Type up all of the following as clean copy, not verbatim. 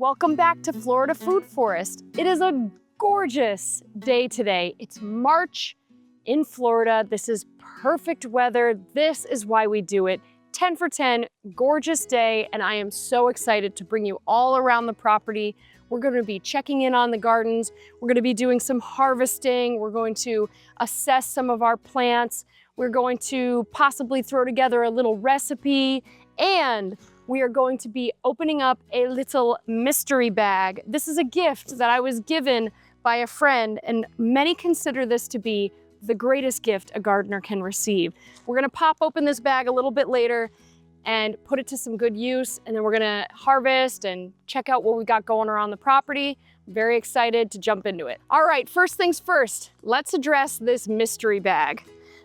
Welcome back to Florida Food Forest. It is a gorgeous day today. It's March in Florida. This is perfect weather. This is why we do it. 10 for 10, gorgeous day, and I am so excited to bring you all around the property. We're going to be checking in on the gardens. We're going to be doing some harvesting. We're going to assess some of our plants. We're going to possibly throw together a little recipe, and we are going to be opening up a little mystery bag. This is a gift that I was given by a friend, and many consider this to be the greatest gift a gardener can receive. We're gonna pop open this bag a little bit later and put it to some good use, and then we're gonna harvest and check out what we got going around the property. I'm very excited to jump into it. All right, first things first, let's address this mystery bag.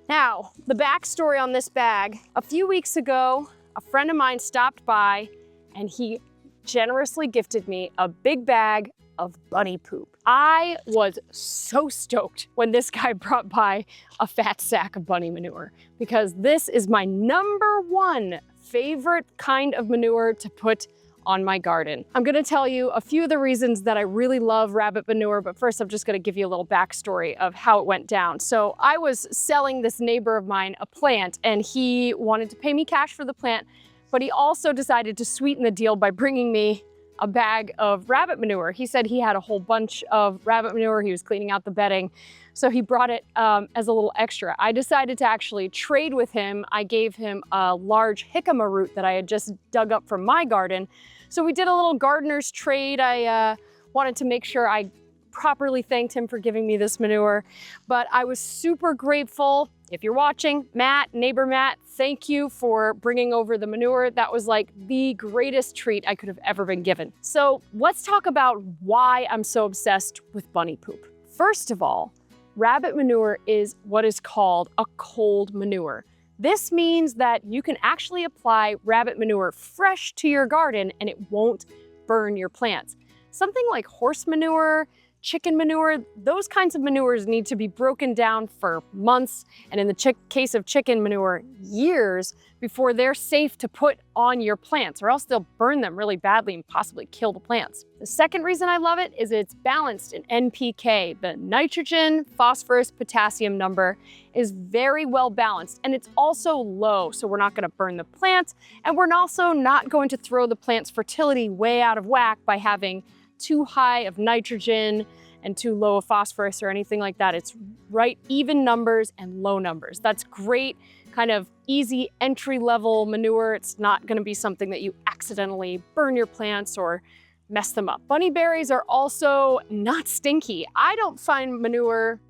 Now, the backstory on this bag, a few weeks ago, a friend of mine stopped by and he generously gifted me a big bag of bunny poop. I was so stoked when this guy brought by a fat sack of bunny manure, because this is my #1 favorite kind of manure to put on my garden. I'm gonna tell you a few of the reasons that I really love rabbit manure, but first I'm just gonna give you a little backstory of how it went down. So I was selling this neighbor of mine a plant, and he wanted to pay me cash for the plant, but he also decided to sweeten the deal by bringing me a bag of rabbit manure. He said he had a whole bunch of rabbit manure. He was cleaning out the bedding, so he brought it as a little extra. I decided to actually trade with him. I gave him a large jicama root that I had just dug up from my garden. So we did a little gardener's trade. I wanted to make sure I properly thanked him for giving me this manure, but I was super grateful. If you're watching, Matt, neighbor Matt, thank you for bringing over the manure. That was like the greatest treat I could have ever been given. So let's talk about why I'm so obsessed with bunny poop. First of all, rabbit manure is what is called a cold manure. This means that you can actually apply rabbit manure fresh to your garden and it won't burn your plants. Something like horse manure, chicken manure, those kinds of manures need to be broken down for months, and in the case of chicken manure, years before they're safe to put on your plants, or else they'll burn them really badly and possibly kill the plants. The second reason I love it is it's balanced in NPK. The nitrogen, phosphorus, potassium number is very well balanced, and it's also low, so we're not gonna burn the plants, and we're also not going to throw the plant's fertility way out of whack by having too high of nitrogen and too low of phosphorus or anything like that. It's right even numbers and low numbers. That's great, kind of easy entry-level manure. It's not gonna be something that you accidentally burn your plants or mess them up. Bunny berries are also not stinky. I don't find manure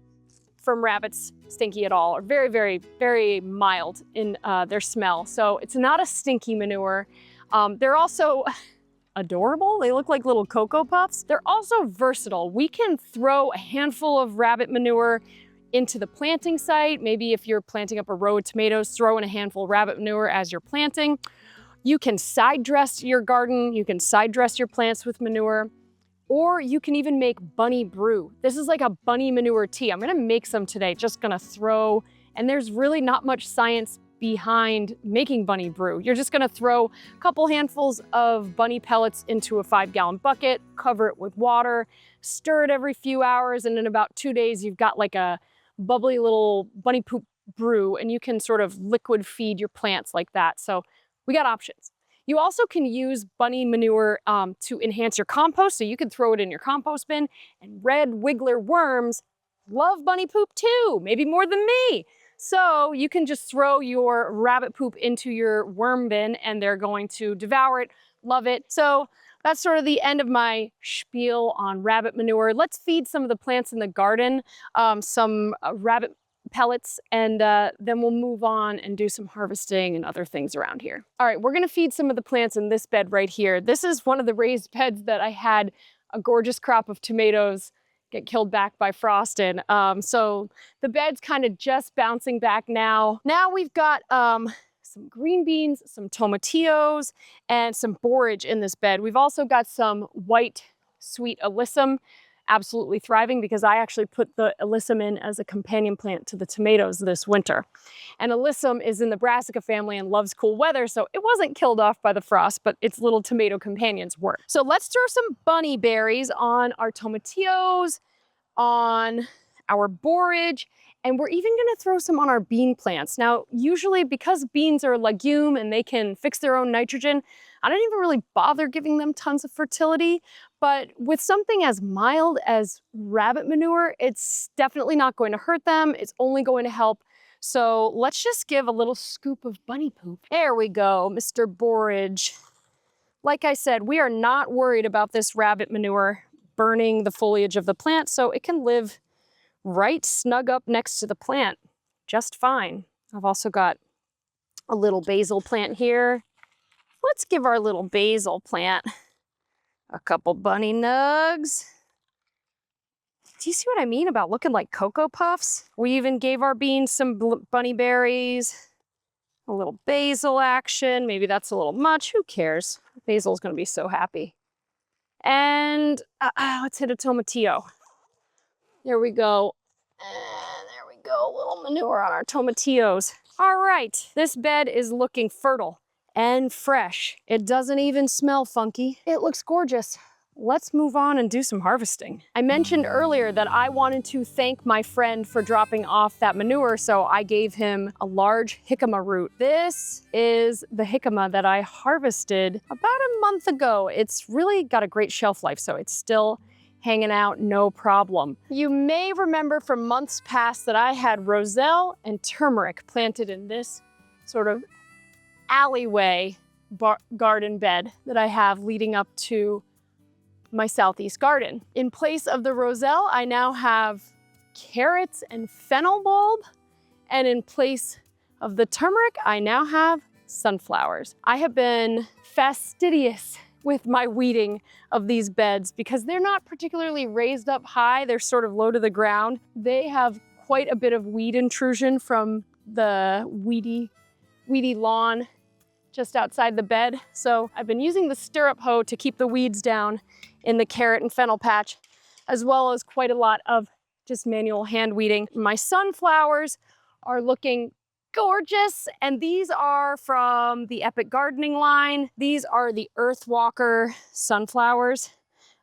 from rabbits stinky at all, or very, very, very mild in their smell. So it's not a stinky manure. They're also adorable. They look like little Cocoa Puffs. They're also versatile. We can throw a handful of rabbit manure into the planting site. Maybe if you're planting up a row of tomatoes, throw in a handful of rabbit manure as you're planting. You can side dress your garden. You can side dress your plants with manure, or you can even make bunny brew. This is like a bunny manure tea. I'm gonna make some today, just gonna throw, and there's really not much science behind making bunny brew. You're just gonna throw a couple handfuls of bunny pellets into a 5-gallon bucket, cover it with water, stir it every few hours, and in about 2 days, you've got like a bubbly little bunny poop brew, and you can sort of liquid feed your plants like that. So we got options. You also can use bunny manure to enhance your compost, so you can throw it in your compost bin, and red wiggler worms love bunny poop too, maybe more than me. So you can just throw your rabbit poop into your worm bin and they're going to devour it, love it. So that's sort of the end of my spiel on rabbit manure. Let's feed some of the plants in the garden some rabbit pellets, and then we'll move on and do some harvesting and other things around here. All right, we're gonna feed some of the plants in this bed right here. This is one of the raised beds that I had a gorgeous crop of tomatoes get killed back by frost in. So the bed's kind of just bouncing back now. Now we've got some green beans, some tomatillos, and some borage in this bed. We've also got some white sweet alyssum absolutely thriving because I actually put the alyssum in as a companion plant to the tomatoes this winter. And alyssum is in the brassica family and loves cool weather, so it wasn't killed off by the frost, but its little tomato companions were. So let's throw some bunny berries on our tomatillos, on our borage, and we're even gonna throw some on our bean plants. Now, usually because beans are a legume and they can fix their own nitrogen, I don't even really bother giving them tons of fertility, but with something as mild as rabbit manure, it's definitely not going to hurt them. It's only going to help. So let's just give a little scoop of bunny poop. There we go, Mr. Borage. Like I said, we are not worried about this rabbit manure burning the foliage of the plant, so it can live right snug up next to the plant just fine. I've also got a little basil plant here. Let's give our little basil plant a couple bunny nugs. Do you see what I mean about looking like Cocoa Puffs? We even gave our beans some bunny berries, a little basil action. Maybe that's a little much, who cares? Basil's gonna be so happy. And let's hit a tomatillo. There we go. And there we go, a little manure on our tomatillos. All right, this bed is looking fertile and fresh. It doesn't even smell funky. It looks gorgeous. Let's move on and do some harvesting. I mentioned earlier that I wanted to thank my friend for dropping off that manure, so I gave him a large jicama root. This is the jicama that I harvested about a month ago. It's really got a great shelf life, so it's still hanging out, no problem. You may remember from months past that I had roselle and turmeric planted in this sort of alleyway garden bed that I have leading up to my southeast garden. In place of the roselle, I now have carrots and fennel bulb, and in place of the turmeric, I now have sunflowers. I have been fastidious with my weeding of these beds because they're not particularly raised up high. They're sort of low to the ground. They have quite a bit of weed intrusion from the weedy lawn just outside the bed. So I've been using the stirrup hoe to keep the weeds down in the carrot and fennel patch, as well as quite a lot of just manual hand weeding. My sunflowers are looking gorgeous, and these are from the Epic Gardening line. These are the Earthwalker sunflowers.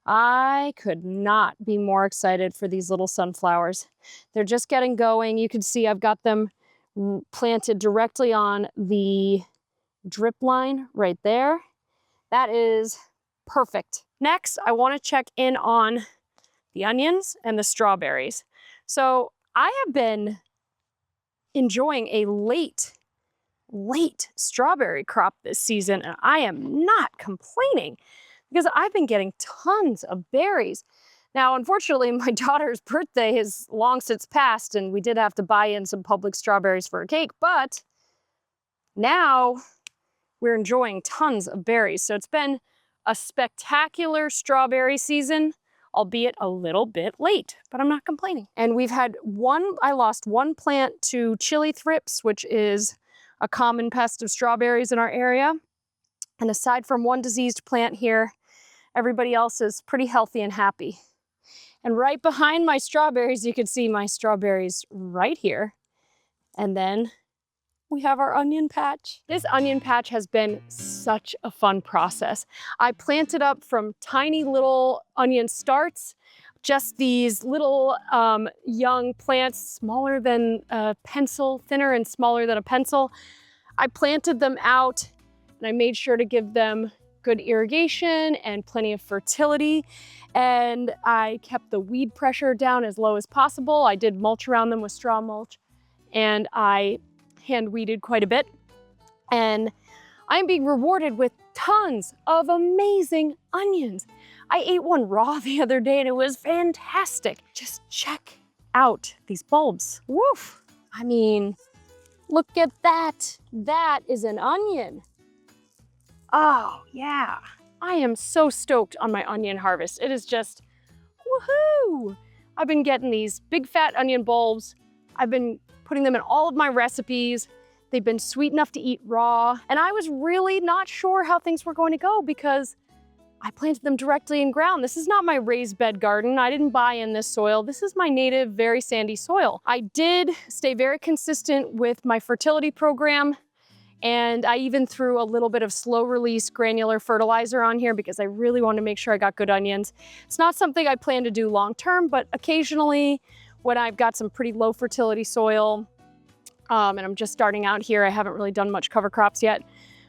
I could not be more excited for these little sunflowers. They're just getting going. You can see I've got them planted directly on the drip line right there. That is perfect. Next, I want to check in on the onions and the strawberries. So I have been enjoying a late strawberry crop this season, and I am not complaining because I've been getting tons of berries. Now, unfortunately, my daughter's birthday has long since passed, and we did have to buy in some public strawberries for a cake, but now we're enjoying tons of berries. So it's been a spectacular strawberry season, albeit a little bit late, but I'm not complaining. And we've had I lost one plant to chili thrips, which is a common pest of strawberries in our area. And aside from one diseased plant here, everybody else is pretty healthy and happy. And right behind my strawberries, you can see my strawberries right here. And then we have our onion patch. This onion patch has been such a fun process. I planted up from tiny little onion starts, just these little young plants, smaller than a pencil, thinner and smaller than a pencil. I planted them out and I made sure to give them good irrigation and plenty of fertility. And I kept the weed pressure down as low as possible. I did mulch around them with straw mulch, and I hand weeded quite a bit. And I'm being rewarded with tons of amazing onions. I ate one raw the other day and it was fantastic. Just check out these bulbs. Woof! I mean, look at that. That is an onion. Oh yeah. I am so stoked on my onion harvest. It is just woohoo! I've been getting these big fat onion bulbs. I've been putting them in all of my recipes. They've been sweet enough to eat raw. And I was really not sure how things were going to go because I planted them directly in ground. This is not my raised bed garden. I didn't buy in this soil. This is my native, very sandy soil. I did stay very consistent with my fertility program, and I even threw a little bit of slow release granular fertilizer on here because I really wanted to make sure I got good onions. It's not something I plan to do long term, but occasionally when I've got some pretty low fertility soil, and I'm just starting out here, I haven't really done much cover crops yet,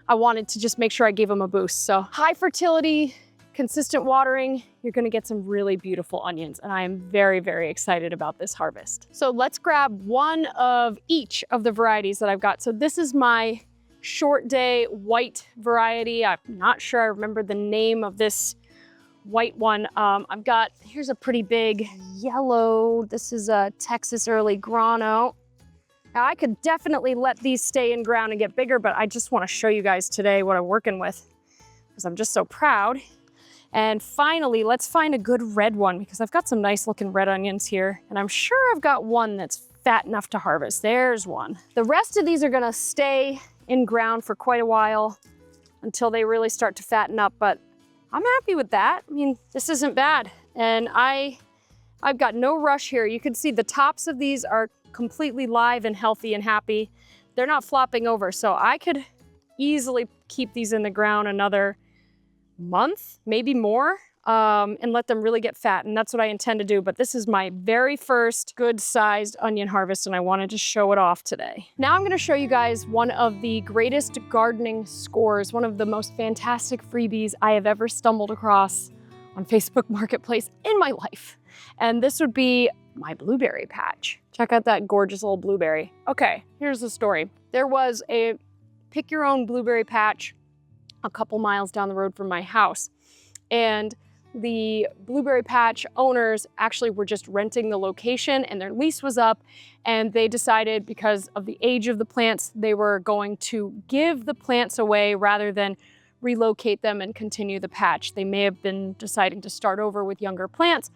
I wanted to just make sure I gave them a boost. So high fertility, consistent watering, you're gonna get some really beautiful onions, and I am very, very excited about this harvest. So let's grab one of each of the varieties that I've got. So this is my short day white variety. I'm not sure I remember the name of this white one. I've got, here's a pretty big yellow. This is a Texas early grano. Now I could definitely let these stay in ground and get bigger, but I just want to show you guys today what I'm working with because I'm just so proud. And finally, let's find a good red one because I've got some nice looking red onions here, and I'm sure I've got one that's fat enough to harvest. There's one. The rest of these are gonna stay in ground for quite a while until they really start to fatten up, but I'm happy with that. I mean, this isn't bad. And I've got no rush here. You can see the tops of these are completely live and healthy and happy. They're not flopping over, so I could easily keep these in the ground another month, maybe more, and let them really get fat. And that's what I intend to do. But this is my very first good sized onion harvest, and I wanted to show it off today. Now I'm going to show you guys one of the greatest gardening scores, one of the most fantastic freebies I have ever stumbled across on Facebook Marketplace in my life. And this would be my blueberry patch. Check out that gorgeous little blueberry. Okay, here's the story. There was a pick your own blueberry patch a couple miles down the road from my house. And the blueberry patch owners actually were just renting the location, and their lease was up, and they decided because of the age of the plants, they were going to give the plants away rather than relocate them and continue the patch. They may have been deciding to start over with younger plants,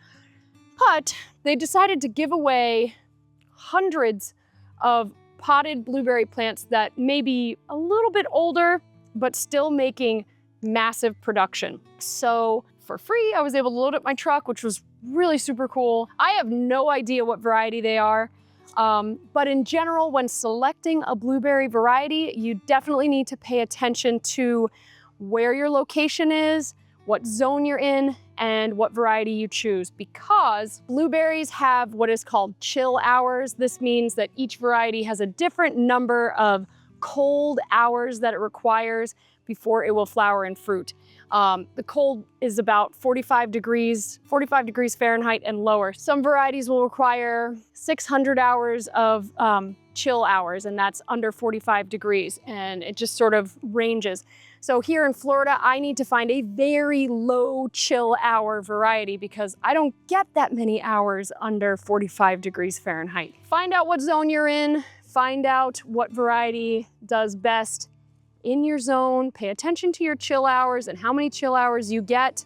but they decided to give away hundreds of potted blueberry plants that may be a little bit older, but still making massive production. So for free, I was able to load up my truck, which was really super cool. I have no idea what variety they are, but in general, when selecting a blueberry variety, you definitely need to pay attention to where your location is, what zone you're in, and what variety you choose, because blueberries have what is called chill hours. This means that each variety has a different number of cold hours that it requires before it will flower and fruit. The cold is about 45 degrees Fahrenheit and lower. Some varieties will require 600 hours of chill hours, and that's under 45 degrees, and it just sort of ranges. So here in Florida, I need to find a very low chill hour variety because I don't get that many hours under 45 degrees Fahrenheit. Find out what zone you're in, find out what variety does best in your zone, pay attention to your chill hours and how many chill hours you get,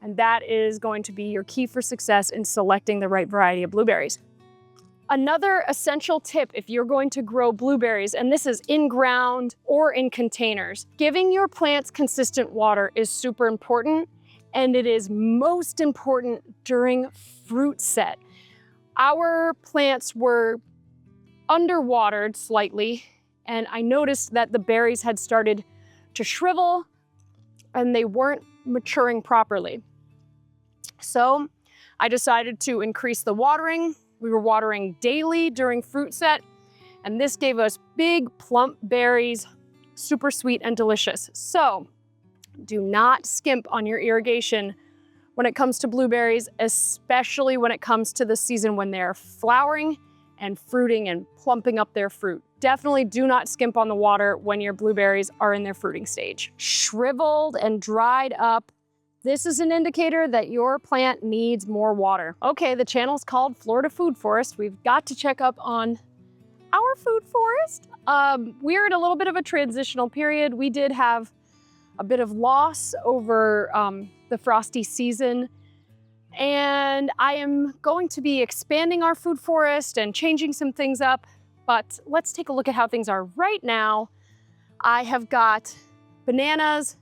and that is going to be your key for success in selecting the right variety of blueberries. Another essential tip if you're going to grow blueberries, and this is in ground or in containers, giving your plants consistent water is super important, and it is most important during fruit set. Our plants were underwatered slightly, and I noticed that the berries had started to shrivel and they weren't maturing properly. So I decided to increase the watering. We were watering daily during fruit set, and this gave us big plump berries, super sweet and delicious. So do not skimp on your irrigation when it comes to blueberries, especially when it comes to the season when they're flowering and fruiting and plumping up their fruit. Definitely do not skimp on the water when your blueberries are in their fruiting stage. Shriveled and dried up, this is an indicator that your plant needs more water. Okay, the channel's called Florida Food Forest. We've got to check up on our food forest. We're in a little bit of a transitional period. We did have a bit of loss over the frosty season, and I am going to be expanding our food forest and changing some things up, but let's take a look at how things are right now. I have got bananas,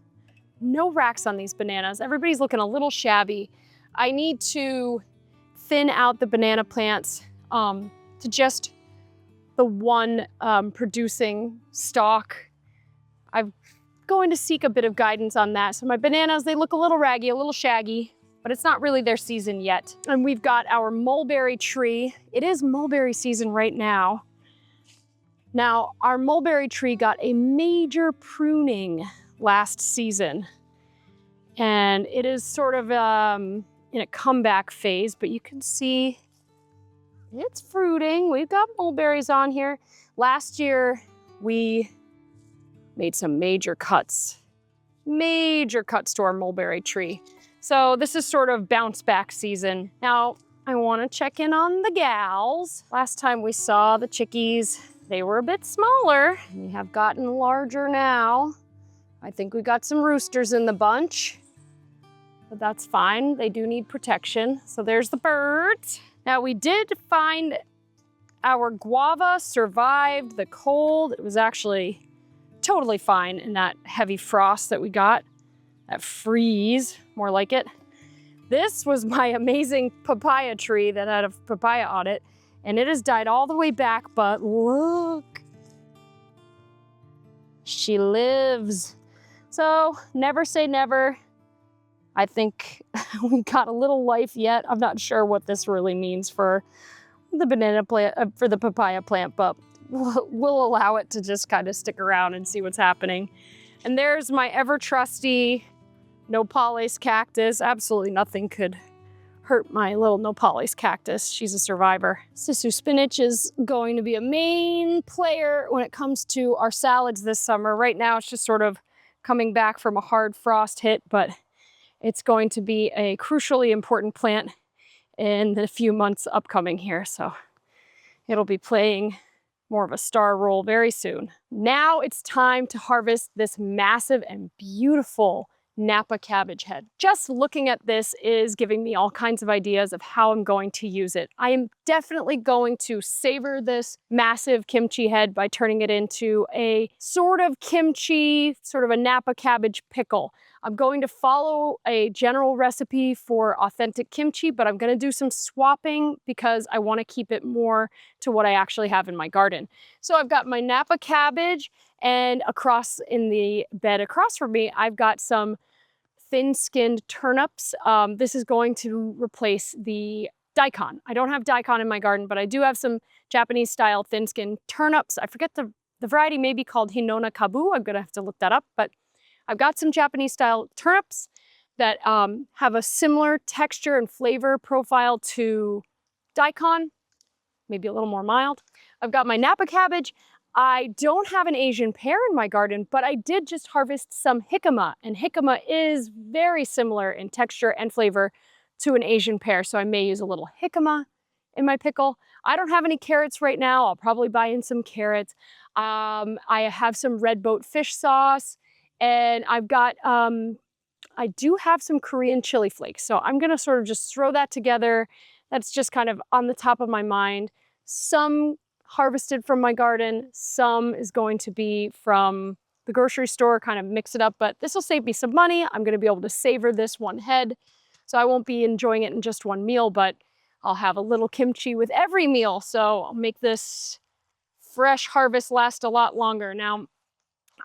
no racks on these bananas. Everybody's looking a little shabby. I need to thin out the banana plants to just the one producing stalk. I'm going to seek a bit of guidance on that. So my bananas, they look a little raggy, a little shaggy, but it's not really their season yet. And we've got our mulberry tree. It is mulberry season right now. Now, our mulberry tree got a major pruning last season, and it is sort of in a comeback phase, but you can see it's fruiting. We've got mulberries on here. Last year, we made some major cuts to our mulberry tree. So this is sort of bounce back season. Now, I wanna check in on the gals. Last time we saw the chickies, they were a bit smaller. They have gotten larger now. I think we got some roosters in the bunch, but that's fine. They do need protection. So there's the birds. Now we did find our guava survived the cold. It was actually totally fine in that heavy frost that we got, that freeze, more like it. This was my amazing papaya tree that had a papaya on it, and it has died all the way back, but look, she lives. So never say never. I think we got a little life yet. I'm not sure what this really means for the banana plant, for the papaya plant, but we'll allow it to just kind of stick around and see what's happening. And there's my ever trusty nopales cactus. Absolutely nothing could hurt my little nopales cactus. She's a survivor. Sisu spinach is going to be a main player when it comes to our salads this summer. Right now it's just sort of coming back from a hard frost hit, but it's going to be a crucially important plant in the few months upcoming here. So it'll be playing more of a star role very soon. Now it's time to harvest this massive and beautiful Napa cabbage head. Just looking at this is giving me all kinds of ideas of how I'm going to use it. I am definitely going to savor this massive kimchi head by turning it into a sort of kimchi, sort of a Napa cabbage pickle. I'm going to follow a general recipe for authentic kimchi, but I'm gonna do some swapping because I wanna keep it more to what I actually have in my garden. So I've got my Napa cabbage, and across in the bed across from me, I've got some thin-skinned turnips. This is going to replace the daikon. I don't have daikon in my garden, but I do have some Japanese-style thin-skinned turnips. I forget the variety may be called Hinona Kabu. I'm gonna have to look that up, but I've got some Japanese-style turnips that have a similar texture and flavor profile to daikon, maybe a little more mild. I've got my Napa cabbage. I don't have an Asian pear in my garden, but I did just harvest some jicama, and jicama is very similar in texture and flavor to an Asian pear, so I may use a little jicama in my pickle. I don't have any carrots right now. I'll probably buy in some carrots. I have some red boat fish sauce, and I've got, I do have some Korean chili flakes, so I'm gonna sort of just throw that together. That's just kind of on the top of my mind. Some harvested from my garden, some is going to be from the grocery store, kind of mix it up, but this will save me some money. I'm gonna be able to savor this one head, so I won't be enjoying it in just one meal, but I'll have a little kimchi with every meal, so I'll make this fresh harvest last a lot longer. Now,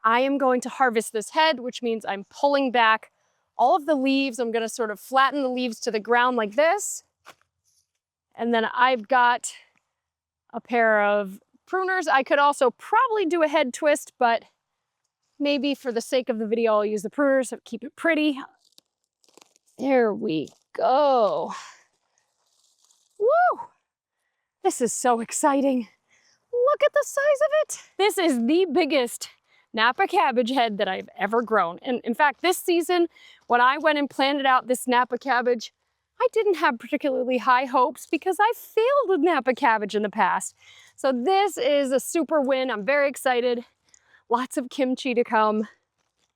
I am going to harvest this head, which means I'm pulling back all of the leaves. I'm gonna sort of flatten the leaves to the ground like this. And then I've got a pair of pruners. I could also probably do a head twist, but maybe for the sake of the video, I'll use the pruners to keep it pretty. There we go. Woo! This is so exciting. Look at the size of it. This is the biggest Napa cabbage head that I've ever grown. And in fact, this season, when I went and planted out this Napa cabbage, I didn't have particularly high hopes because I failed with Napa cabbage in the past. So this is a super win. I'm very excited. Lots of kimchi to come.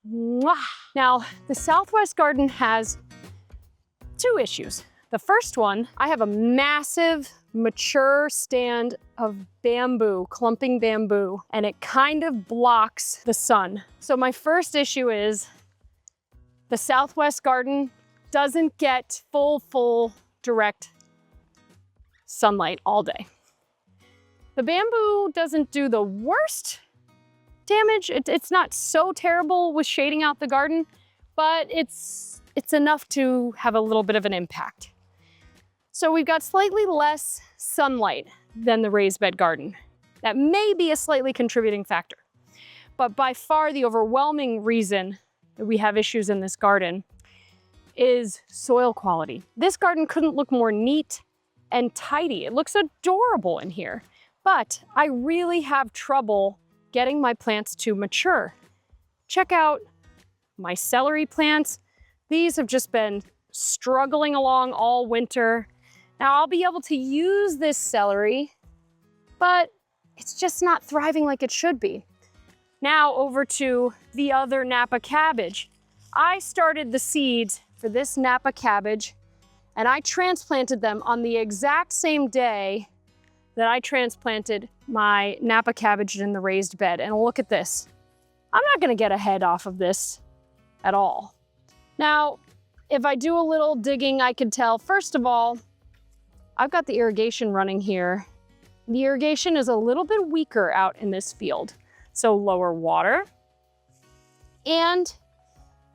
Mwah! Now, the Southwest garden has two issues. The first one, I have a massive mature stand of bamboo, clumping bamboo, and it kind of blocks the sun. So my first issue is The southwest garden doesn't get full direct sunlight all day. The bamboo doesn't do the worst damage. It's not so terrible with shading out the garden, but it's enough to have a little bit of an impact. So we've got slightly less sunlight than the raised bed garden. That may be a slightly contributing factor, but by far the overwhelming reason that we have issues in this garden is soil quality. This garden couldn't look more neat and tidy. It looks adorable in here, but I really have trouble getting my plants to mature. Check out my celery plants. These have just been struggling along all winter. Now I'll be able to use this celery, but it's just not thriving like it should be. Now over to the other Napa cabbage. I started the seeds for this Napa cabbage and I transplanted them on the exact same day that I transplanted my Napa cabbage in the raised bed. And look at this. I'm not gonna get a head off of this at all. Now, if I do a little digging, I could tell, first of all, I've got the irrigation running here. The irrigation is a little bit weaker out in this field, so lower water. And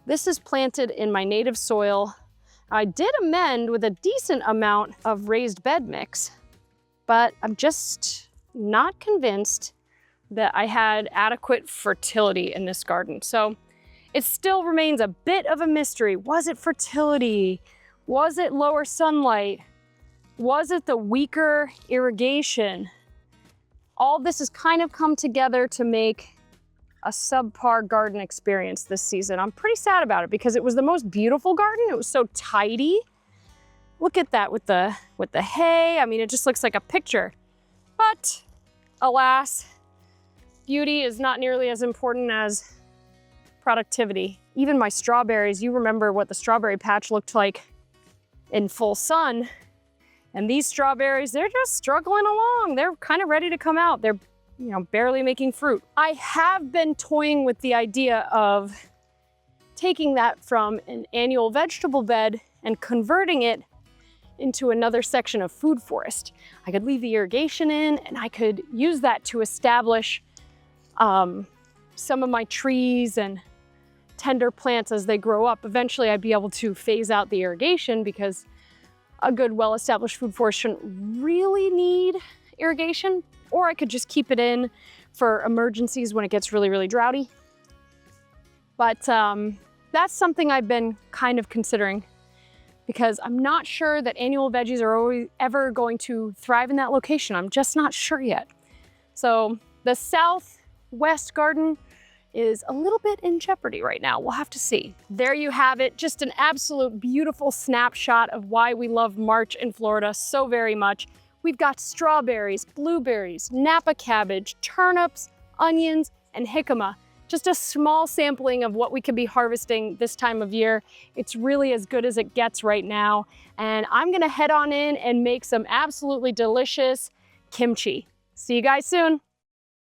this is planted in my native soil. I did amend with a decent amount of raised bed mix, but I'm just not convinced that I had adequate fertility in this garden. So it still remains a bit of a mystery. Was it fertility? Was it lower sunlight? Was it the weaker irrigation? All this has kind of come together to make a subpar garden experience this season. I'm pretty sad about it because it was the most beautiful garden. It was so tidy. Look at that with the hay. I mean, it just looks like a picture. But alas, beauty is not nearly as important as productivity. Even my strawberries, you remember what the strawberry patch looked like in full sun. And these strawberries, they're just struggling along. They're kind of ready to come out. They're, barely making fruit. I have been toying with the idea of taking that from an annual vegetable bed and converting it into another section of food forest. I could leave the irrigation in and I could use that to establish some of my trees and tender plants as they grow up. Eventually I'd be able to phase out the irrigation because a good well-established food forest shouldn't really need irrigation, or I could just keep it in for emergencies when it gets really, really droughty. But that's something I've been kind of considering because I'm not sure that annual veggies are ever going to thrive in that location. I'm just not sure yet. So the southwest garden is a little bit in jeopardy right now. We'll have to see. There you have it, just an absolute beautiful snapshot of why we love March in Florida so very much. We've got strawberries, blueberries, Napa cabbage, turnips, onions, and jicama. Just a small sampling of what we could be harvesting this time of year. It's really as good as it gets right now. And I'm gonna head on in and make some absolutely delicious kimchi. See you guys soon.